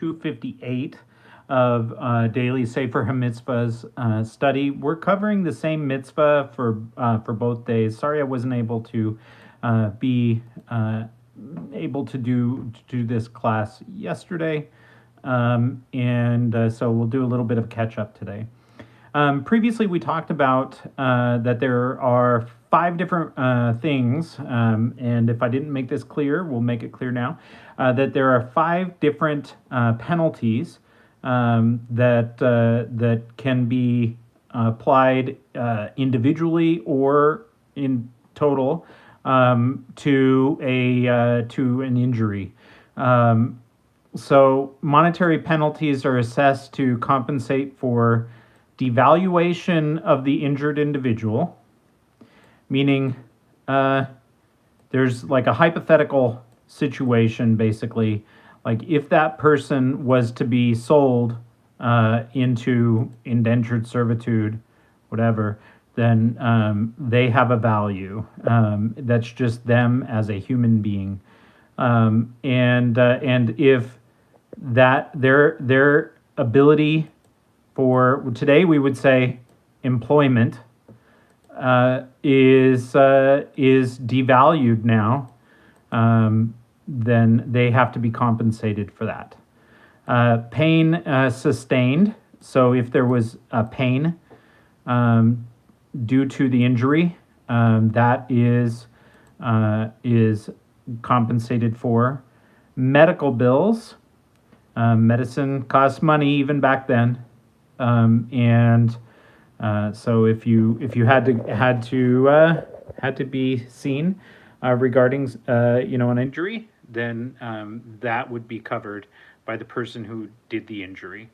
258 of Daily Sefer HaMitzvos study. We're covering the same mitzvah for both days. Sorry I wasn't able to be able to do this class yesterday, and so we'll do a little bit of catch up today. Previously, we talked about that there are 5 different things, and if I didn't make this clear, we'll make it clear now, that there are 5 different penalties that can be applied individually or in total to an injury. So monetary penalties are assessed to compensate for devaluation of the injured individual, meaning there's like a hypothetical situation, basically, like if that person was to be sold into indentured servitude, whatever, then they have a value. That's just them as a human being, and if that their ability for today, we would say employment is devalued now, then they have to be compensated for that. Pain sustained. So if there was a pain due to the injury, that is compensated for. Medical bills. Medicine costs money even back then. And so if you had to be seen regarding an injury, then that would be covered by the person who did the injury,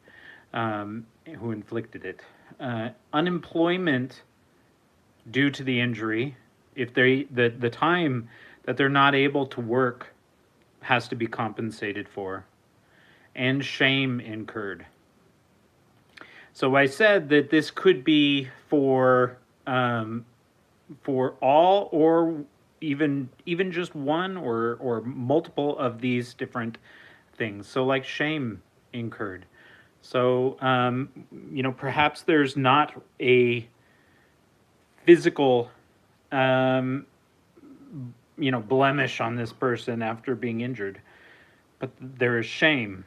who inflicted it. Unemployment due to the injury, if the time that they're not able to work has to be compensated for, and shame incurred. So I said that this could be for all, or even just one or multiple of these different things. So like shame incurred. So perhaps there's not a physical blemish on this person after being injured, but there is shame.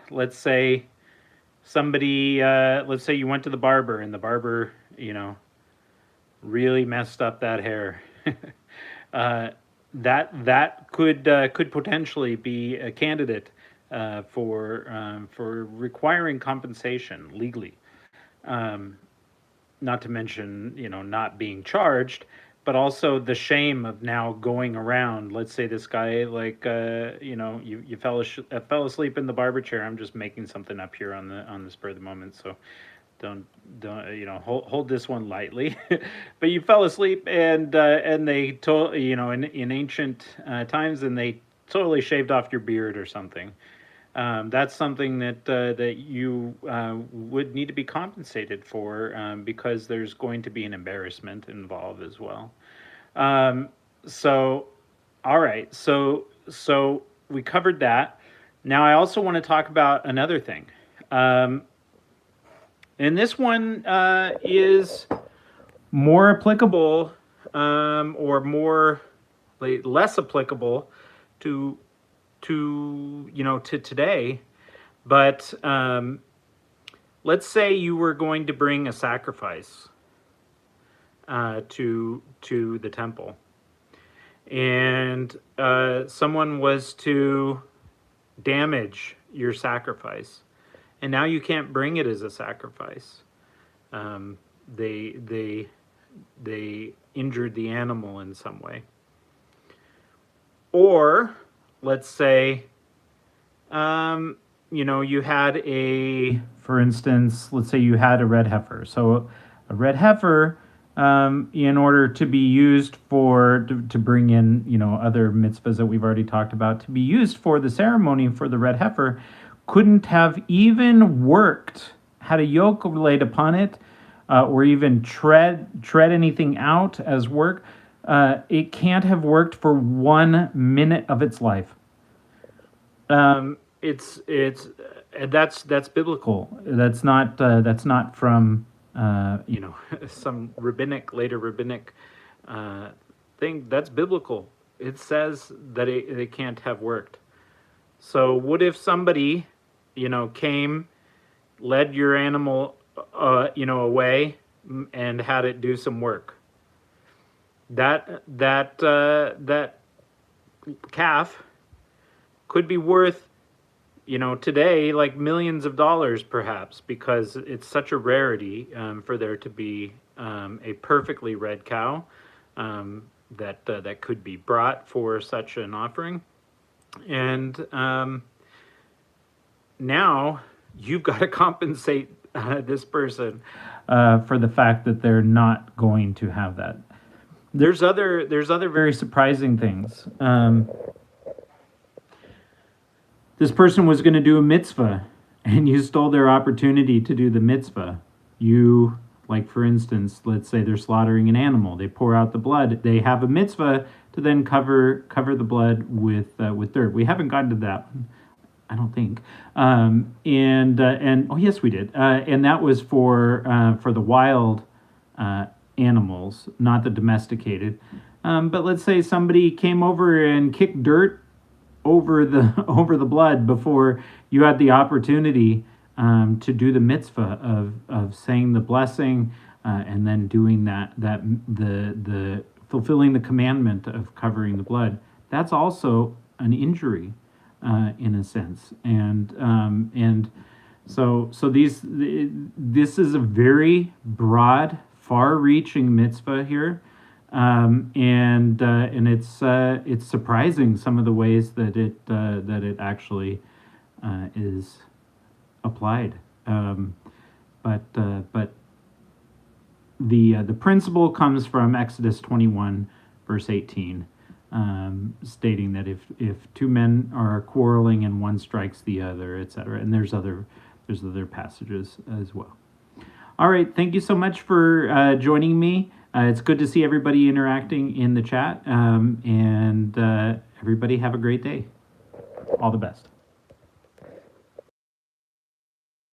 Let's say let's say you went to the barber and the barber, really messed up that hair. That could potentially be a candidate for requiring compensation legally. Not to mention, not being charged, but also the shame of now going around. Let's say this guy, you fell asleep in the barber chair. I'm just making something up here on the spur of the moment, so don't hold this one lightly. But you fell asleep, and they told in ancient times, and they totally shaved off your beard or something. That's something that you would need to be compensated for, because there's going to be an embarrassment involved as well. So, all right. So we covered that. Now I also want to talk about another thing. And this one is more applicable, or more less applicable to today, but let's say you were going to bring a sacrifice to the temple, and someone was to damage your sacrifice, and now you can't bring it as a sacrifice. They injured the animal in some way. Or let's say, you had for instance, let's say you had a red heifer. So a red heifer, in order to be used to bring in, other mitzvahs that we've already talked about, to be used for the ceremony for the red heifer, couldn't have even had a yoke laid upon it, or even tread anything out as work, It can't have worked for 1 minute of its life. It's that's biblical. That's not from some later rabbinic thing. That's biblical. It says that it can't have worked. So what if somebody, came, led your animal, away, and had it do some work? That calf could be worth, today, like millions of dollars, perhaps, because it's such a rarity for there to be a perfectly red cow that could be brought for such an offering. And now you've got to compensate this person for the fact that they're not going to have that. There's other very surprising things. This person was going to do a mitzvah, and you stole their opportunity to do the mitzvah. You, like for instance, let's say they're slaughtering an animal. They pour out the blood. They have a mitzvah to then cover the blood with dirt. We haven't gotten to that one, I don't think. And oh yes, we did. And that was for the wild animals, not the domesticated. But let's say somebody came over and kicked dirt over the blood before you had the opportunity to do the mitzvah of saying the blessing and then doing the fulfilling the commandment of covering the blood. That's also an injury in a sense, and so this is a very broad, far-reaching mitzvah here. And it's surprising some of the ways that it actually is applied. But the principle comes from Exodus 21, verse 18, stating that if two men are quarreling and one strikes the other, etc. And there's other passages as well. All right, thank you so much for joining me. It's good to see everybody interacting in the chat, and everybody have a great day. All the best.